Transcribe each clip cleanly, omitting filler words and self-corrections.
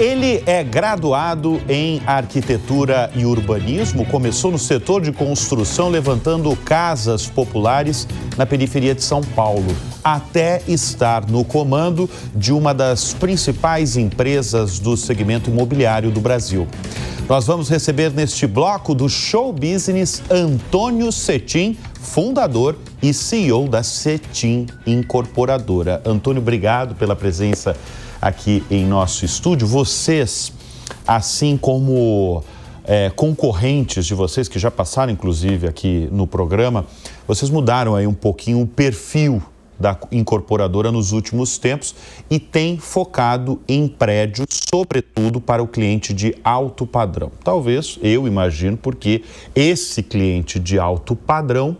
Ele é graduado em arquitetura e urbanismo, começou no setor de construção, levantando casas populares na periferia de São Paulo, até estar no comando de uma das principais empresas do segmento imobiliário do Brasil. Nós vamos receber neste bloco do Show Business Antônio Cetim, fundador e CEO da Cetim Incorporadora. Antônio, obrigado pela presença aqui em nosso estúdio. Vocês, assim como concorrentes de vocês, que já passaram inclusive aqui no programa, vocês mudaram aí um pouquinho o perfil da incorporadora nos últimos tempos e tem focado em prédios, sobretudo para o cliente de alto padrão. Talvez, eu imagino, porque esse cliente de alto padrão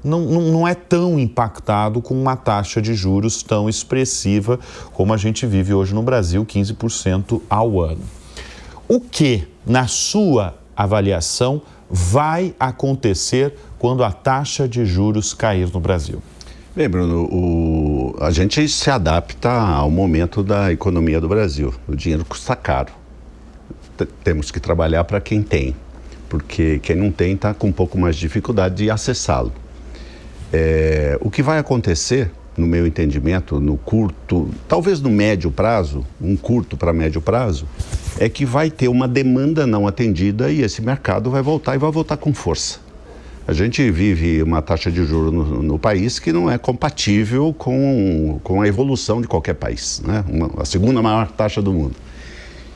não é tão impactado com uma taxa de juros tão expressiva como a gente vive hoje no Brasil, 15% ao ano. O que, na sua avaliação, vai acontecer quando a taxa de juros cair no Brasil? Bem, Bruno, a gente se adapta ao momento da economia do Brasil. O dinheiro custa caro. Temos que trabalhar para quem tem, porque quem não tem está com um pouco mais de dificuldade de acessá-lo. O que vai acontecer, no meu entendimento, no curto, talvez no médio prazo, um curto para médio prazo, é que vai ter uma demanda não atendida e esse mercado vai voltar e vai voltar com força. A gente vive uma taxa de juros no país que não é compatível com a evolução de qualquer país, né? A segunda maior taxa do mundo.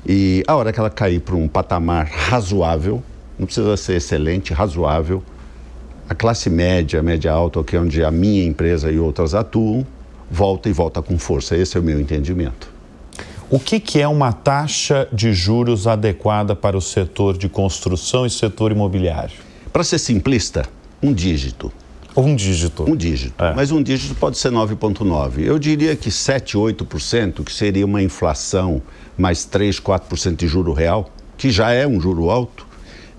E a hora que ela cair para um patamar razoável, não precisa ser excelente, razoável, a classe média, média alta, que é onde a minha empresa e outras atuam, volta com força. Esse é o meu entendimento. O que é uma taxa de juros adequada para o setor de construção e setor imobiliário? Para ser simplista, um dígito. Um dígito. Um dígito. Mas um dígito pode ser 9,9. Eu diria que 7, 8%, que seria uma inflação mais 3, 4% de juro real, que já é um juro alto,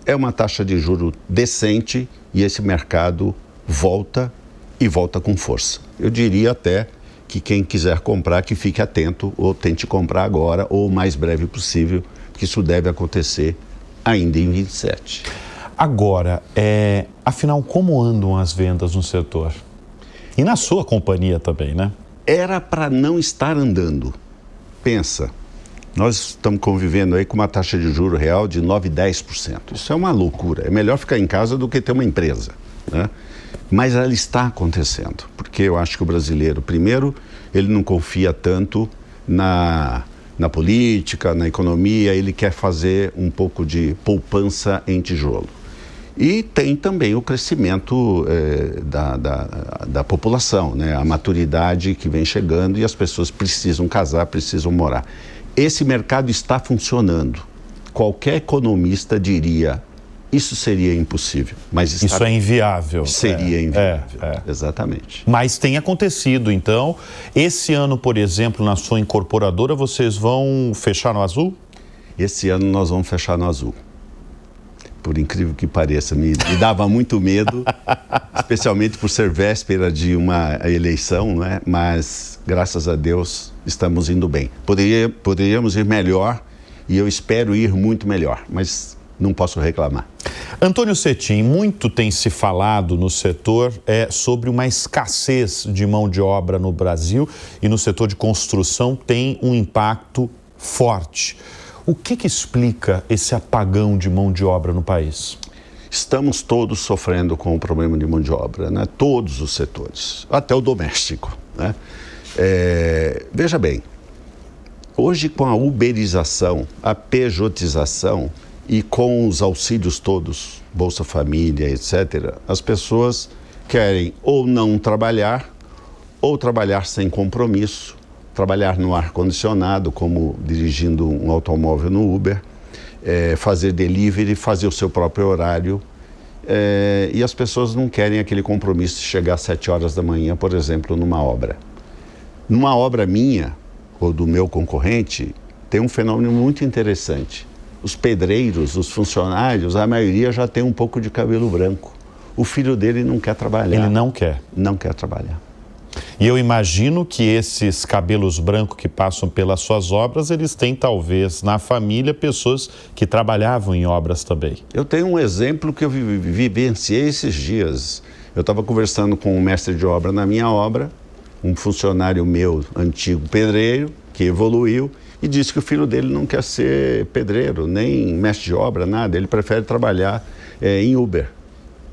é uma taxa de juro decente e esse mercado volta e volta com força. Eu diria até que quem quiser comprar, que fique atento ou tente comprar agora ou o mais breve possível, que isso deve acontecer ainda em 27. Agora, afinal, como andam as vendas no setor? E na sua companhia também, né? Era para não estar andando. Pensa, nós estamos convivendo aí com uma taxa de juro real de 9, 10%. Isso é uma loucura. É melhor ficar em casa do que ter uma empresa, né? Mas ela está acontecendo, porque eu acho que o brasileiro, primeiro, ele não confia tanto na política, na economia, ele quer fazer um pouco de poupança em tijolo. E tem também o crescimento da população, né? A maturidade que vem chegando e as pessoas precisam casar, precisam morar. Esse mercado está funcionando. Qualquer economista diria, isso seria impossível. Mas isso é inviável. Seria inviável, exatamente. Mas tem acontecido, então. Esse ano, por exemplo, na sua incorporadora, vocês vão fechar no azul? Esse ano nós vamos fechar no azul. Por incrível que pareça, me dava muito medo, especialmente por ser véspera de uma eleição, né? Mas, graças a Deus, estamos indo bem. Poderíamos ir melhor e eu espero ir muito melhor, mas não posso reclamar. Antônio Cetim, muito tem se falado no setor sobre uma escassez de mão de obra no Brasil e no setor de construção tem um impacto forte. O que explica esse apagão de mão de obra no país? Estamos todos sofrendo com o problema de mão de obra, né? Todos os setores, até o doméstico, né? Veja bem, hoje com a uberização, a pejotização e com os auxílios todos, Bolsa Família, etc., as pessoas querem ou não trabalhar, ou trabalhar sem compromisso, trabalhar no ar-condicionado, como dirigindo um automóvel no Uber, fazer delivery, fazer o seu próprio horário. E as pessoas não querem aquele compromisso de chegar às 7 horas da manhã, por exemplo, numa obra. Numa obra minha, ou do meu concorrente, tem um fenômeno muito interessante. Os pedreiros, os funcionários, a maioria já tem um pouco de cabelo branco. O filho dele não quer trabalhar. Ele não quer? Não quer trabalhar. E eu imagino que esses cabelos brancos que passam pelas suas obras, eles têm talvez na família pessoas que trabalhavam em obras também. Eu tenho um exemplo que eu vivenciei esses dias. Eu estava conversando com um mestre de obra na minha obra, um funcionário meu, antigo pedreiro, que evoluiu e disse que o filho dele não quer ser pedreiro, nem mestre de obra, nada. Ele prefere trabalhar em Uber.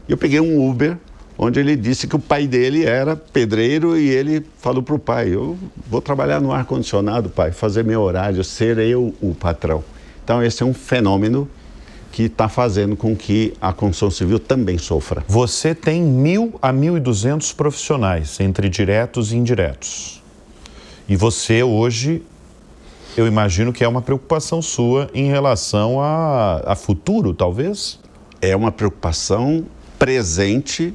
Eu peguei um Uber, onde ele disse que o pai dele era pedreiro e ele falou para o pai, eu vou trabalhar no ar-condicionado, pai, fazer meu horário, ser eu o patrão. Então esse é um fenômeno que está fazendo com que a construção civil também sofra. Você tem 1.000 a 1.200 profissionais, entre diretos e indiretos. E você hoje, eu imagino que é uma preocupação sua em relação a futuro, talvez? É uma preocupação presente,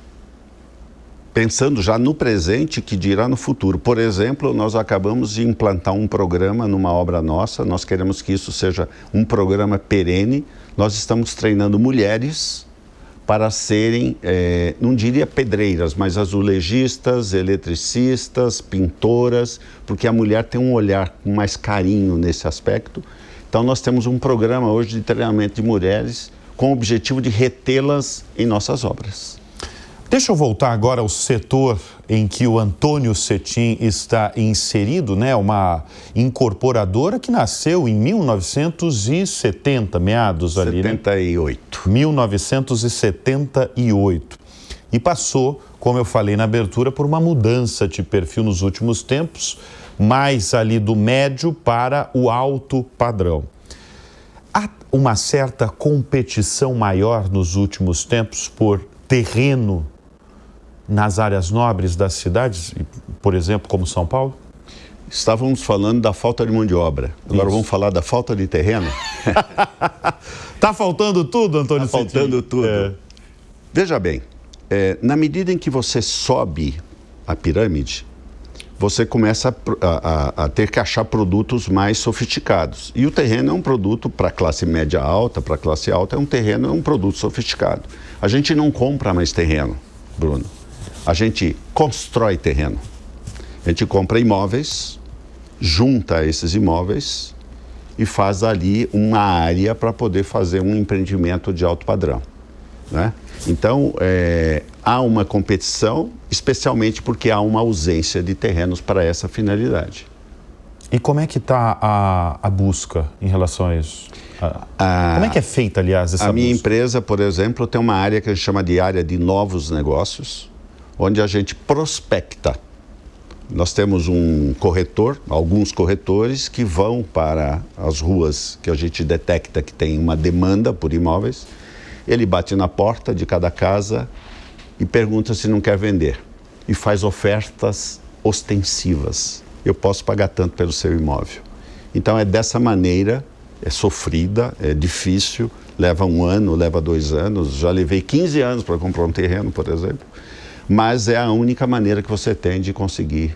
pensando já no presente, que dirá no futuro. Por exemplo, nós acabamos de implantar um programa numa obra nossa, nós queremos que isso seja um programa perene. Nós estamos treinando mulheres para serem, não diria pedreiras, mas azulejistas, eletricistas, pintoras, porque a mulher tem um olhar com mais carinho nesse aspecto. Então nós temos um programa hoje de treinamento de mulheres com o objetivo de retê-las em nossas obras. Deixa eu voltar agora ao setor em que o Antônio Cetim está inserido, né? Uma incorporadora que nasceu em 1970, meados ali, né? 78. 1978. E passou, como eu falei na abertura, por uma mudança de perfil nos últimos tempos, mais ali do médio para o alto padrão. Há uma certa competição maior nos últimos tempos por terreno nas áreas nobres das cidades, por exemplo, como São Paulo? Estávamos falando da falta de mão de obra. Agora vamos falar da falta de terreno? Tá faltando tudo, Antônio Cetim? Tá faltando tudo. Veja bem, na medida em que você sobe a pirâmide, você começa a ter que achar produtos mais sofisticados. E o terreno é um produto para classe média alta, para classe alta, é um produto sofisticado. A gente não compra mais terreno, Bruno. A gente constrói terreno. A gente compra imóveis, junta esses imóveis e faz ali uma área para poder fazer um empreendimento de alto padrão, né? Então, há uma competição, especialmente porque há uma ausência de terrenos para essa finalidade. E como é que está a busca em relação a isso? Como é que é feita, aliás, essa busca? A minha empresa, por exemplo, tem uma área que a gente chama de área de novos negócios, onde a gente prospecta. Nós temos um corretor, alguns corretores que vão para as ruas que a gente detecta que tem uma demanda por imóveis. Ele bate na porta de cada casa e pergunta se não quer vender. E faz ofertas ostensivas. Eu posso pagar tanto pelo seu imóvel. Então é dessa maneira, é sofrida, é difícil, leva 1 ano, leva 2 anos. Já levei 15 anos para comprar um terreno, por exemplo. Mas é a única maneira que você tem de conseguir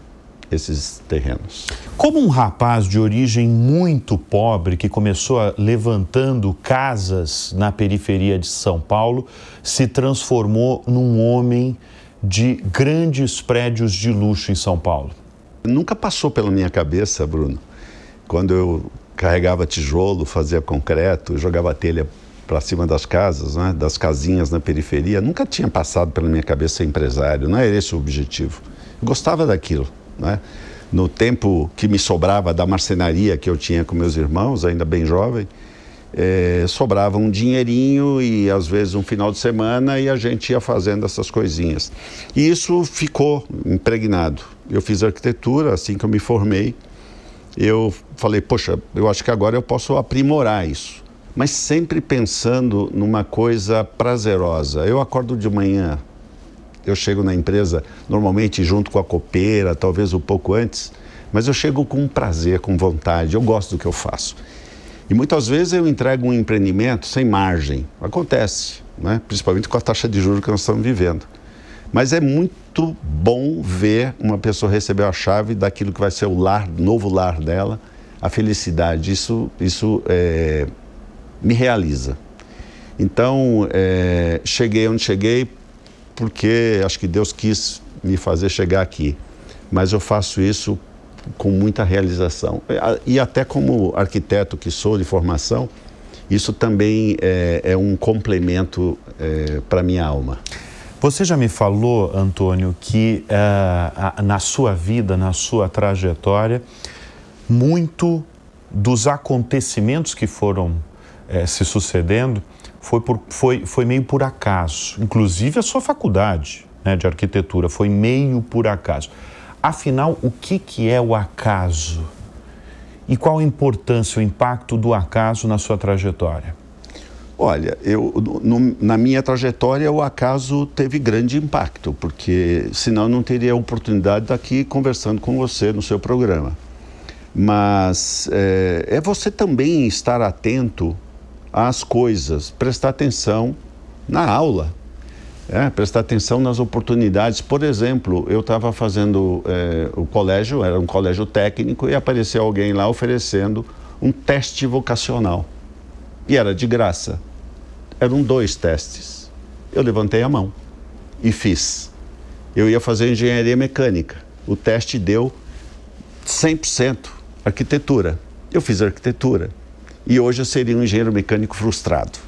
esses terrenos. Como um rapaz de origem muito pobre, que começou levantando casas na periferia de São Paulo, se transformou num homem de grandes prédios de luxo em São Paulo? Nunca passou pela minha cabeça, Bruno, quando eu carregava tijolo, fazia concreto, jogava telha para cima das casas, né, das casinhas na periferia, nunca tinha passado pela minha cabeça ser empresário, não era esse o objetivo. Eu gostava daquilo, né? No tempo que me sobrava da marcenaria que eu tinha com meus irmãos, ainda bem jovem, sobrava um dinheirinho e às vezes um final de semana e a gente ia fazendo essas coisinhas. E isso ficou impregnado. Eu fiz arquitetura, assim que eu me formei, eu falei, poxa, eu acho que agora eu posso aprimorar isso. Mas sempre pensando numa coisa prazerosa. Eu acordo de manhã, eu chego na empresa normalmente junto com a copeira, talvez um pouco antes, mas eu chego com prazer, com vontade, eu gosto do que eu faço. E muitas vezes eu entrego um empreendimento sem margem, acontece, né? Principalmente com a taxa de juros que nós estamos vivendo. Mas é muito bom ver uma pessoa receber a chave daquilo que vai ser o lar, novo lar dela, a felicidade, isso me realiza. Então, cheguei onde cheguei porque acho que Deus quis me fazer chegar aqui. mas eu faço isso com muita realização. E até como arquiteto que sou de formação, isso também é um complemento para a minha alma. Você já me falou, Antônio, que na sua vida, na sua trajetória, muito dos acontecimentos que foram se sucedendo foi meio por acaso. Inclusive a sua faculdade, né, de arquitetura foi meio por acaso. Afinal, o que é o acaso? E qual a importância, o impacto do acaso na sua trajetória? Olha, na minha trajetória o acaso teve grande impacto, porque senão eu não teria a oportunidade de estar aqui conversando com você no seu programa. Mas é você também estar atento às coisas, prestar atenção na aula, prestar atenção nas oportunidades. Por exemplo, eu estava fazendo o colégio, era um colégio técnico, e apareceu alguém lá oferecendo um teste vocacional. E era de graça. Eram 2 testes. Eu levantei a mão e fiz. Eu ia fazer engenharia mecânica. O teste deu 100% arquitetura. Eu fiz arquitetura. E hoje eu seria um engenheiro mecânico frustrado.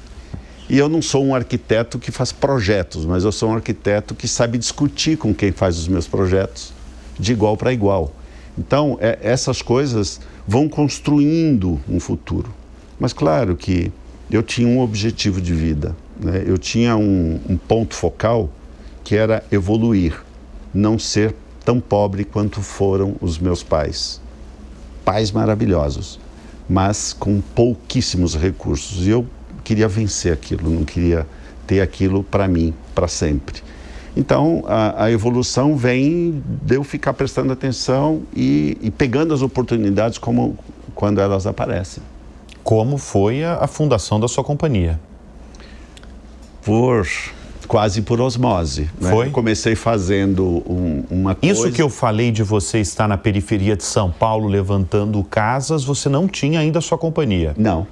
E eu não sou um arquiteto que faz projetos, mas eu sou um arquiteto que sabe discutir com quem faz os meus projetos de igual para igual. Então, essas coisas vão construindo um futuro. Mas claro que eu tinha um objetivo de vida, né? Eu tinha um ponto focal que era evoluir, não ser tão pobre quanto foram os meus pais. Pais maravilhosos, mas com pouquíssimos recursos. E eu queria vencer aquilo, não queria ter aquilo para mim, para sempre. Então, a evolução vem de eu ficar prestando atenção e pegando as oportunidades quando elas aparecem. Como foi a fundação da sua companhia? Quase por osmose. Né? Foi? Eu comecei fazendo uma coisa... Isso que eu falei de você estar na periferia de São Paulo levantando casas, você não tinha ainda a sua companhia? Não.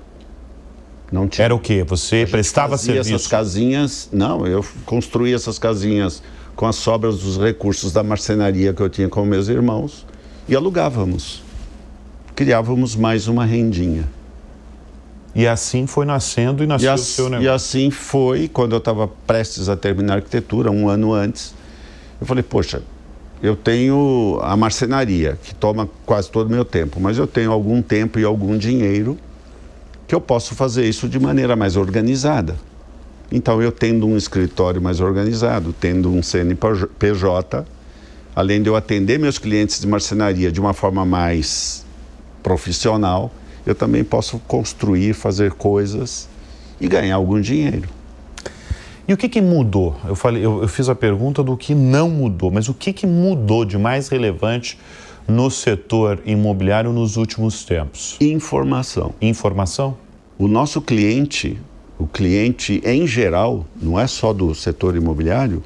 Não tinha. Era o quê? Você prestava serviço? Essas casinhas... Não, eu construí essas casinhas com as sobras dos recursos da marcenaria que eu tinha com meus irmãos e alugávamos. Criávamos mais uma rendinha. E assim foi nascendo e nasceu o seu negócio. E assim foi, quando eu estava prestes a terminar a arquitetura, um ano antes, eu falei, poxa, eu tenho a marcenaria, que toma quase todo o meu tempo, mas eu tenho algum tempo e algum dinheiro que eu posso fazer isso de maneira mais organizada. Então, eu tendo um escritório mais organizado, tendo um CNPJ, além de eu atender meus clientes de marcenaria de uma forma mais profissional, eu também posso construir, fazer coisas e ganhar algum dinheiro. E o que mudou? Eu fiz a pergunta do que não mudou, mas o que mudou de mais relevante no setor imobiliário nos últimos tempos? Informação. Informação? O nosso cliente, o cliente em geral, não é só do setor imobiliário,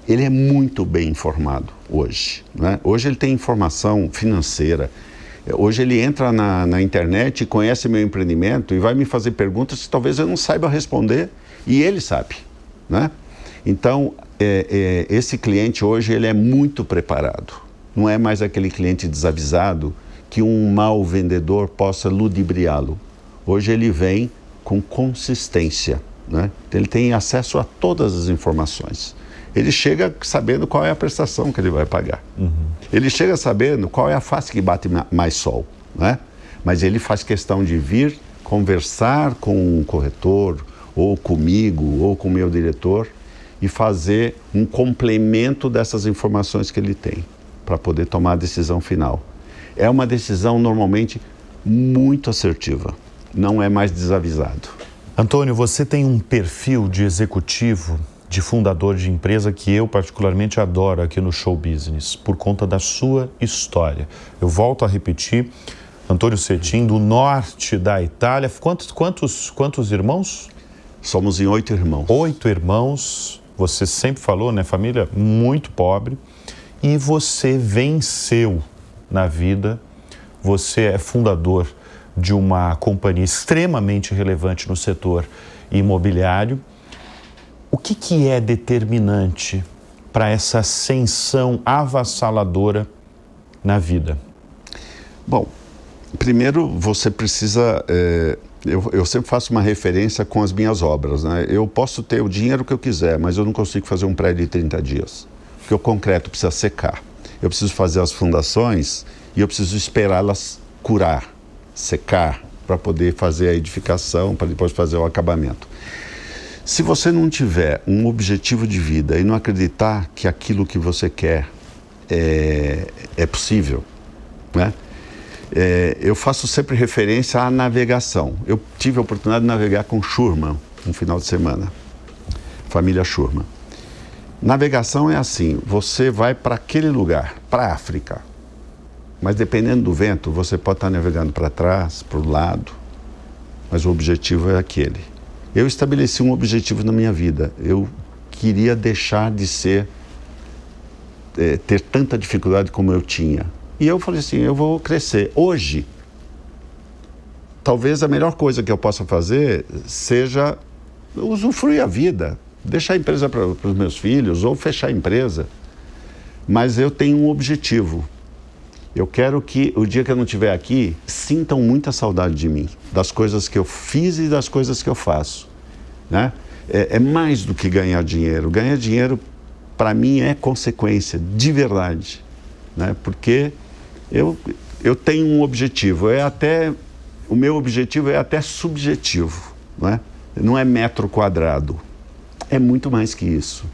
ele é muito bem informado hoje, né? Hoje ele tem informação financeira. Hoje ele entra na internet, conhece meu empreendimento e vai me fazer perguntas que talvez eu não saiba responder e ele sabe, né? Então, esse cliente hoje ele é muito preparado. Não é mais aquele cliente desavisado que um mau vendedor possa ludibriá-lo. Hoje ele vem com consistência, né? Ele tem acesso a todas as informações. Ele chega sabendo qual é a prestação que ele vai pagar. Uhum. Ele chega sabendo qual é a face que bate mais sol, né? Mas ele faz questão de vir conversar com um corretor, ou comigo, ou com o meu diretor, e fazer um complemento dessas informações que ele tem, para poder tomar a decisão final. É uma decisão normalmente muito assertiva, não é mais desavisado. Antônio, você tem um perfil de executivo, de fundador de empresa que eu particularmente adoro aqui no Show Business, por conta da sua história. Eu volto a repetir, Antônio Cetim, do norte da Itália. Quantos irmãos? Somos em 8 irmãos. 8 irmãos, você sempre falou, né? Família muito pobre. E você venceu na vida, você é fundador de uma companhia extremamente relevante no setor imobiliário. O que é determinante para essa ascensão avassaladora na vida? Bom, primeiro você precisa... Eu sempre faço uma referência com as minhas obras, né? Eu posso ter o dinheiro que eu quiser, mas eu não consigo fazer um prédio em 30 dias. Porque o concreto precisa secar. Eu preciso fazer as fundações e eu preciso esperá-las curar, secar, para poder fazer a edificação, para depois fazer o acabamento. Se você não tiver um objetivo de vida e não acreditar que aquilo que você quer é possível, né? Eu faço sempre referência à navegação. Eu tive a oportunidade de navegar com Schurman um final de semana, família Schurman. Navegação é assim, você vai para aquele lugar, para a África, mas dependendo do vento, você pode estar navegando para trás, para o lado, mas o objetivo é aquele. Eu estabeleci um objetivo na minha vida, eu queria deixar de ter tanta dificuldade como eu tinha. E eu falei assim, eu vou crescer. Hoje, talvez a melhor coisa que eu possa fazer seja usufruir a vida, deixar a empresa para os meus filhos ou fechar a empresa. Mas eu tenho um objetivo. Eu quero que o dia que eu não estiver aqui, sintam muita saudade de mim, das coisas que eu fiz e das coisas que eu faço, né? É mais do que ganhar dinheiro. Ganhar dinheiro, para mim, é consequência, de verdade, né? Porque eu tenho um objetivo, o meu objetivo é até subjetivo, né? Não é metro quadrado, é muito mais que isso.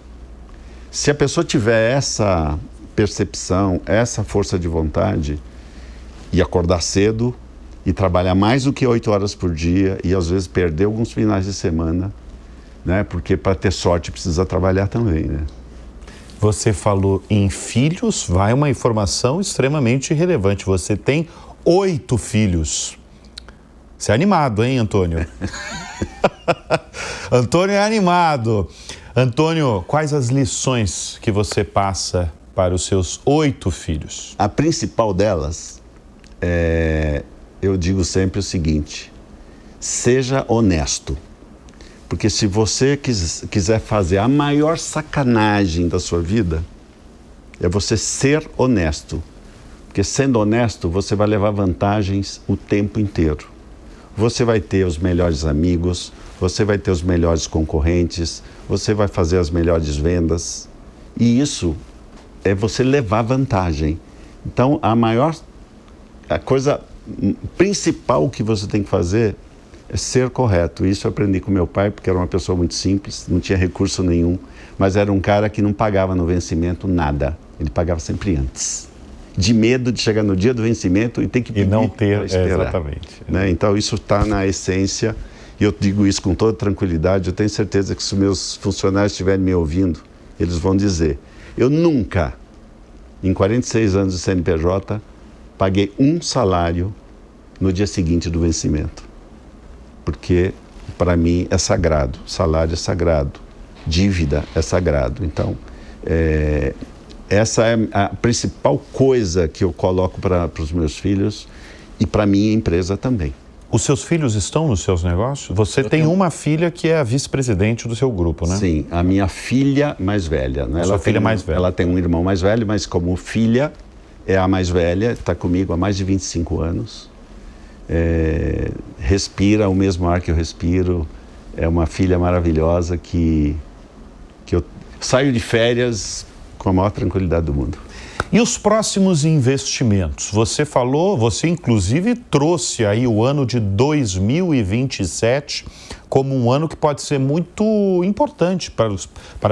Se a pessoa tiver essa percepção, essa força de vontade, e acordar cedo, e trabalhar mais do que 8 horas por dia, e às vezes perder alguns finais de semana, né? Porque para ter sorte precisa trabalhar também, né? Você falou em filhos, vai uma informação extremamente relevante. Você tem 8 filhos. Você é animado, hein, Antônio? Antônio é animado. Antônio, quais as lições que você passa para os seus 8 filhos? A principal delas, eu digo sempre o seguinte: seja honesto. Porque se você quiser fazer a maior sacanagem da sua vida, é você ser honesto. Porque sendo honesto, você vai levar vantagens o tempo inteiro. Você vai ter os melhores amigos, você vai ter os melhores concorrentes, você vai fazer as melhores vendas. E isso é você levar vantagem. Então, a coisa principal que você tem que fazer é ser correto. Isso eu aprendi com meu pai, porque era uma pessoa muito simples, não tinha recurso nenhum, mas era um cara que não pagava no vencimento nada. Ele pagava sempre antes. De medo de chegar no dia do vencimento e ter que pedir e não ter, para esperar. Exatamente. Né? Então isso está na essência, e eu digo isso com toda tranquilidade. Eu tenho certeza que se os meus funcionários estiverem me ouvindo, eles vão dizer: eu nunca, em 46 anos de CNPJ, paguei um salário no dia seguinte do vencimento. Porque, para mim, é sagrado. Salário é sagrado. Dívida é sagrado. Então, essa é a principal coisa que eu coloco para os meus filhos e para a minha empresa também. Os seus filhos estão nos seus negócios? Você tem uma filha que é a vice-presidente do seu grupo, né? Sim, a minha filha mais velha. Né? Sua filha mais velha. Ela tem um irmão mais velho, mas como filha é a mais velha, está comigo há mais de 25 anos. Respira o mesmo ar que eu respiro. É uma filha maravilhosa que eu saio de férias com a maior tranquilidade do mundo. E os próximos investimentos? Você inclusive trouxe aí o ano de 2027 como um ano que pode ser muito importante para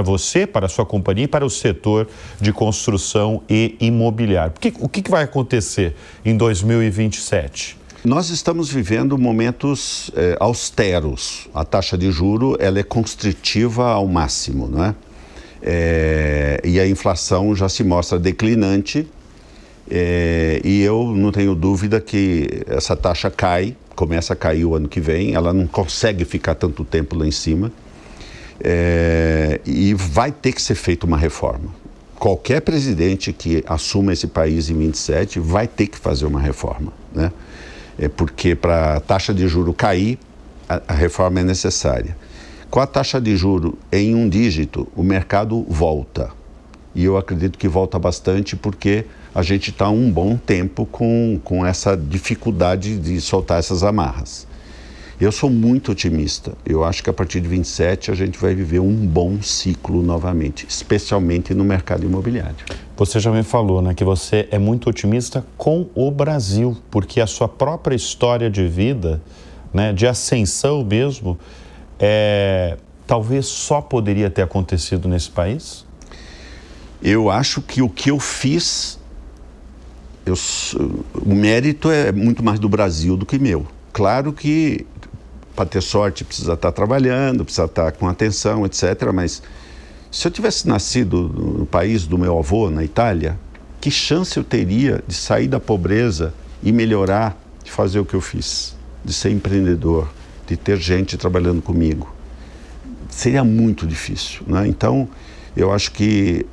você, para a sua companhia e para o setor de construção e imobiliário. O que vai acontecer em 2027? Nós estamos vivendo momentos austeros. A taxa de juro ela é constritiva ao máximo, não é? E a inflação já se mostra declinante, e eu não tenho dúvida que essa taxa começa a cair o ano que vem. Ela não consegue ficar tanto tempo lá em cima, e vai ter que ser feita uma reforma. Qualquer presidente que assuma esse país em 27 vai ter que fazer uma reforma, né? Porque para a taxa de juro cair, a reforma é necessária. Com a taxa de juro em 1 dígito, o mercado volta. E eu acredito que volta bastante porque a gente está um bom tempo com essa dificuldade de soltar essas amarras. Eu sou muito otimista. Eu acho que a partir de 27 a gente vai viver um bom ciclo novamente, especialmente no mercado imobiliário. Você já me falou, né, que você é muito otimista com o Brasil, porque a sua própria história de vida, né, de ascensão mesmo, talvez só poderia ter acontecido nesse país? Eu acho que o que eu fiz, o mérito é muito mais do Brasil do que meu. Claro que para ter sorte precisa estar trabalhando, precisa estar com atenção, etc. Mas se eu tivesse nascido no país do meu avô, na Itália, que chance eu teria de sair da pobreza e melhorar, de fazer o que eu fiz, de ser empreendedor, de ter gente trabalhando comigo? Seria muito difícil, né? Então, eu acho que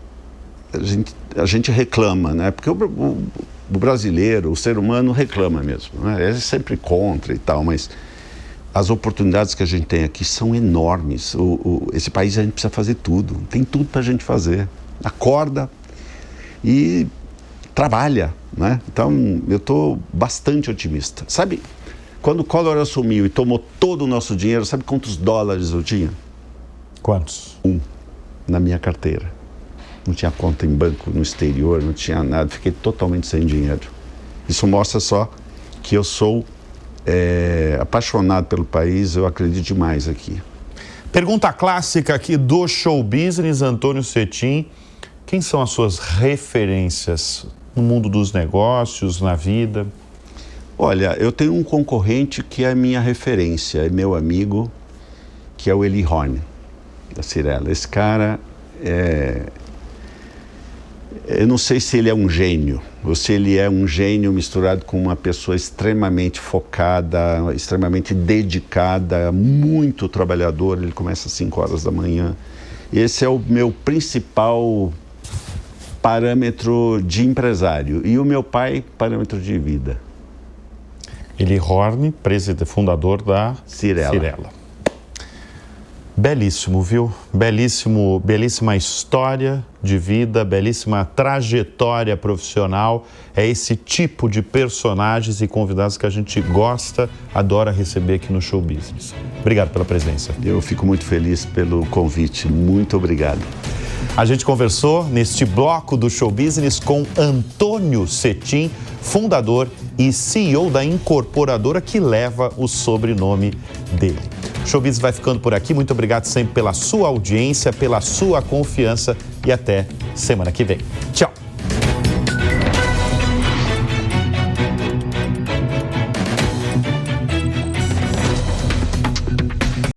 a gente reclama, né? Porque o brasileiro, o ser humano reclama mesmo, né? Ele é sempre contra e tal, mas as oportunidades que a gente tem aqui são enormes. Esse país a gente precisa fazer tudo, tem tudo para a gente fazer. Acorda e trabalha, né? Então, eu estou bastante otimista. Sabe, quando o Collor assumiu e tomou todo o nosso dinheiro, sabe quantos dólares eu tinha? Quantos? 1 na minha carteira. Não tinha conta em banco no exterior, não tinha nada, fiquei totalmente sem dinheiro. Isso mostra só que eu sou apaixonado pelo país, eu acredito demais aqui. Pergunta clássica aqui do Show Business, Antônio Cetim. Quem são as suas referências no mundo dos negócios, na vida? Olha, eu tenho um concorrente que é minha referência, é meu amigo, que é o Eli Horn, da Cirela. Esse cara eu não sei se ele é um gênio, ou se ele é um gênio misturado com uma pessoa extremamente focada, extremamente dedicada, muito trabalhador. Ele começa às 5 horas da manhã. Esse é o meu principal parâmetro de empresário. E o meu pai, parâmetro de vida. Eli Horn, fundador da Cirela. Belíssimo, viu? Belíssima história de vida, belíssima trajetória profissional. É esse tipo de personagens e convidados que a gente gosta, adora receber aqui no Show Business. Obrigado pela presença. Eu fico muito feliz pelo convite. Muito obrigado. A gente conversou neste bloco do Show Business com Antônio Cetim, fundador e CEO da incorporadora que leva o sobrenome dele. O Show Business vai ficando por aqui. Muito obrigado sempre pela sua audiência, pela sua confiança e até semana que vem. Tchau!